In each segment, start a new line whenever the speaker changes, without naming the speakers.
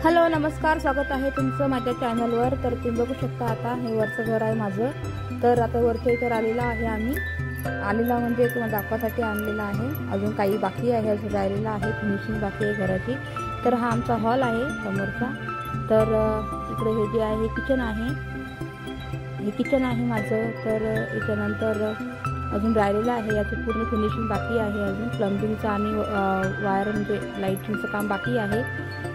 Hello नमस्कार, स्वागत आहे तुमचं माझ्या चॅनलवर। तर तुम्ही बघू शकता आता हे वरचं घर आहे माझं। तर आता वरच्या इथे आलेला आहे आम्ही। आलेला म्हणजे तुम्हाला दाखवासाठी आणलेला आहे। अजून काही बाकी आहे, अजून राहिलेला आहे, फिनिशिंग बाकी आहे घराची। तर हा आमचा हॉल आहे समोरचा। तर इकडे हे जे आहे किचन आहे, हे किचन आहे माझं। तर याच्यानंतर अजून राहिलेला आहे, याचं पूर्ण फिनिशिंग बाकी आहे। अजून प्लंबिंगचं आणि वायर म्हणजे लाईटिंगचं काम बाकी आहे।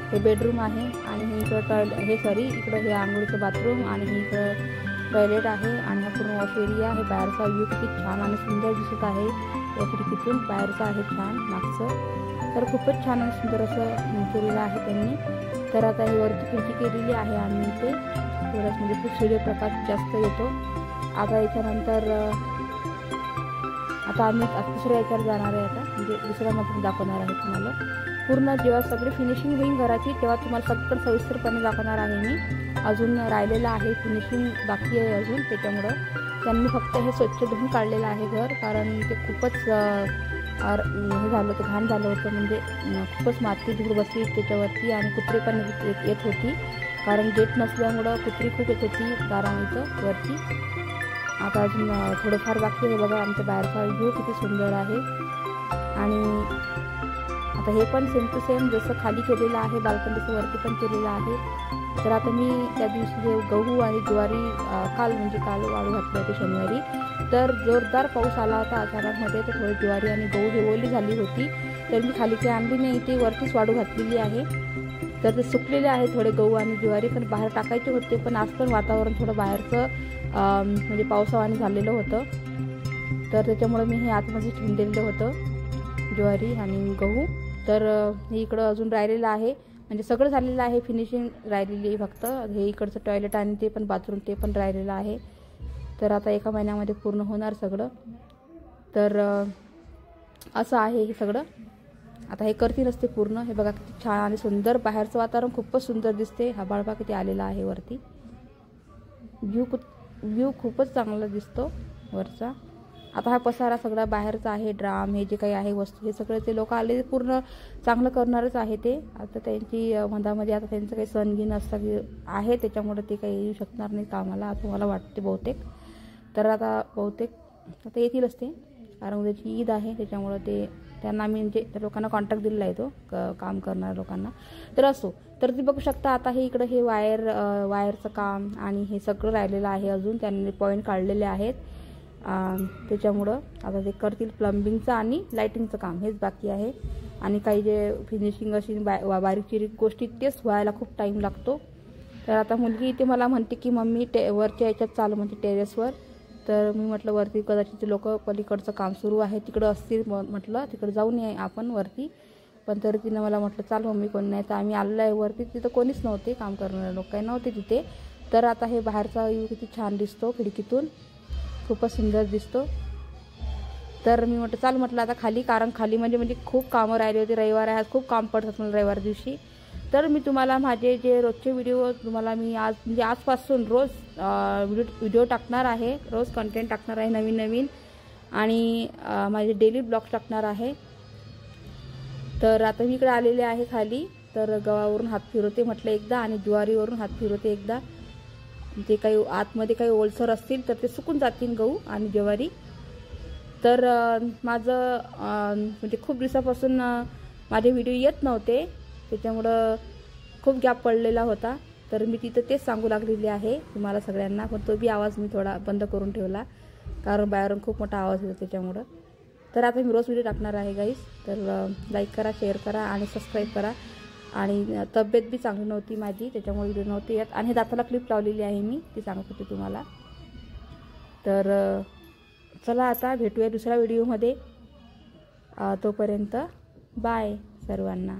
हे बेडरूम आहे आणि हे इकडं इकडं हे आंघोळीचं बाथरूम आणि हे इकडं टॉयलेट आहे आणि हा पूर्ण वॉश एरिया आहे। बाहेरचा व्ह्यू किती छान आणि सुंदर दिसत आहे, या खिडकीतून बाहेरचा आहे छान मागचं। तर खूपच छान आणि सुंदर असं केलेलं आहे त्यांनी। तर आता ही वरची खिडकी केलेली आहे आम्ही इथे, थोडंच म्हणजे खूप सूर्यप्रकाश जास्त येतो। आता याच्यानंतर आता आम्ही दुसऱ्या याच्यावर जाणार आहे, आता म्हणजे दुसऱ्यामध्ये दाखवणार आहे तुम्हाला पूर्ण। जेव्हा सगळी फिनिशिंग होईल घराची तेव्हा तुम्हाला सगळं सविस्तरपणे दाखवणार आहे मी। अजून राहिलेलं आहे, फिनिशिंग बाकी आहे अजून, त्याच्यामुळं त्यांनी फक्त हे स्वच्छ धुवून काढलेलं आहे घर, कारण ते खूपच हे झालं होतं, घाण झालं होतं, म्हणजे खूपच माती धूळ बसली त्याच्यावरती आणि कुत्री पण येत होती, कारण गेट नसल्यामुळं कुत्री खूप येत होती दारामध्ये वरती। आता अजून थोडंफार बाकी आहे बघा, आमच्या बाहेरचा व्ह्यू किती सुंदर आहे। आणि आता हे पण सेम टू सेम जसं खाली केलेलं आहे बाल्कनी तसं वरती पण केलेलं आहे। तर आता मी त्या दिवशी जे गहू आणि ज्वारी काल वाळू घातले होते शनिवारी, तर जोरदार पाऊस आला होता अचानकमध्ये, तर थोडी ज्वारी आणि गहू हे ओली झाली होती, तर मी खाली काही आणली नाही, ती वरतीच वाळू घातलेली आहे। तर ते सुकलेले आहे थोडे गहू आणि ज्वारी, पण बाहेर टाकायचे होते, पण आज पण वातावरण थोडं बाहेरचं म्हणजे पावसावानी झालेलं होतं, तर त्याच्यामुळे मी हे आतमध्ये ठेवून दिलेलं होतं ज्वारी आणि गहू। तर हे इकडं अजून राहिलेलं आहे, म्हणजे सगळं झालेलं आहे, फिनिशिंग राहिलेली आहे फक्त। हे इकडचं टॉयलेट आणि ते पण बाथरूम ते पण राहिलेलं आहे। तर आता एका महिन्यामध्ये पूर्ण होणार सगळं। तर असं आहे हे सगळं, आता हे करती नसते पूर्ण। हे बघा किती छान आणि सुंदर, बाहेरचं वातावरण खूपच सुंदर दिसते। हा बाळबा किती आलेला आहे वरती, व्ह्यू खूपच चांगला दिसतो वरचा। आता हा पसारा सगळा बाहेरचा आहे, ड्राम हे जे काही आहे वस्तू, हे सगळे ते लोक आले पूर्ण चांगलं करणारच आहे ते। आता त्यांची मधामध्ये आता त्यांचं काही सणगिन असतं आहे, त्याच्यामुळे ते काही येऊ शकणार नाही कामाला असं मला वाटते बहुतेक। तर आता बहुतेक आता येतीलच ते, कारण उद्याची ईद आहे, त्याच्यामुळं ते त्यांना मी म्हणजे त्या लोकांना कॉन्टॅक्ट दिलेला आहे तो काम करणाऱ्या लोकांना। तर असो, तर ते बघू शकता आता हे इकडं हे वायरचं काम आणि हे सगळं राहिलेलं आहे अजून, त्यांनी पॉईंट काढलेले आहेत, त्याच्यामुळं आता ते करतील प्लंबिंगचं आणि लाईटिंगचं काम हेच बाकी आहे। आणि काही जे फिनिशिंग अशी बारीक चिरीक गोष्टी तेच व्हायला खूप टाईम लागतो। तर आता मुलगी इथे मला म्हणते की मम्मी वरच्या याच्यात चालू म्हणते टेरेसवर। तर मी म्हटलं वरती कदाचित लोक पलीकडचं काम सुरू आहे तिकडं असतील, म्हटलं तिकडं जाऊन ये आपण वरती। पण तरी तिनं मला म्हटलं चाल मम्मी कोण नाही, तर आम्ही आलेलो आहे वरती, तिथं कोणीच नव्हते, काम करणारे लोक काही नव्हते तिथे। तर आता हे बाहेरचा व्ह्यू किती छान दिसतो खिडकीतून, खूपच सुंदर दिसतो। तर मी म्हटलं चाल म्हटलं आता खाली, कारण खाली म्हणजे खूप कामं राहिली होती, रविवार आहे, आज खूप काम पडतात मला रविवार दिवशी। तर मी तुम्हाला माझे जे रोजचे व्हिडिओ तुम्हाला मी आज म्हणजे आजपासून रोज व्हिडिओ टाकणार आहे, रोज कंटेंट टाकणार आहे नवीन नवीन, आणि माझे डेली ब्लॉग्स टाकणार आहे। तर आता मी इकडे आलेले आहे खाली, तर गव्हावरून हात फिरवते म्हटलं एकदा आणि ज्वारीवरून हात फिरवते एकदा, जे काही आतमध्ये काही ओलसर असतील तर ते सुकून जातील गहू आणि ज्वारी। तर माझं म्हणजे खूप दिवसापासून माझे व्हिडिओ येत नव्हते, त्याच्यामुळं खूप गॅप पडलेला होता। तर मी तिथं तेच सांगू लागलेली आहे तुम्हाला सगळ्यांना, पण तो बी आवाज मी थोडा बंद करून ठेवला, कारण बाहेरून खूप मोठा आवाज येतो त्याच्यामुळं। तर आता मी रोज व्हिडिओ टाकणार आहे गाईस, तर लाईक करा, शेअर करा आणि सबस्क्राईब करा। आणि तब्येत बी चांगली नव्हती माझी, त्याच्यामुळे व्हिडिओ नव्हते येत, आणि हे दाताला क्लिप लावलेली आहे मी, ती सांगत होते तुम्हाला। तर चला आता भेटूया दुसऱ्या व्हिडिओमध्ये, तोपर्यंत बाय सर्वांना।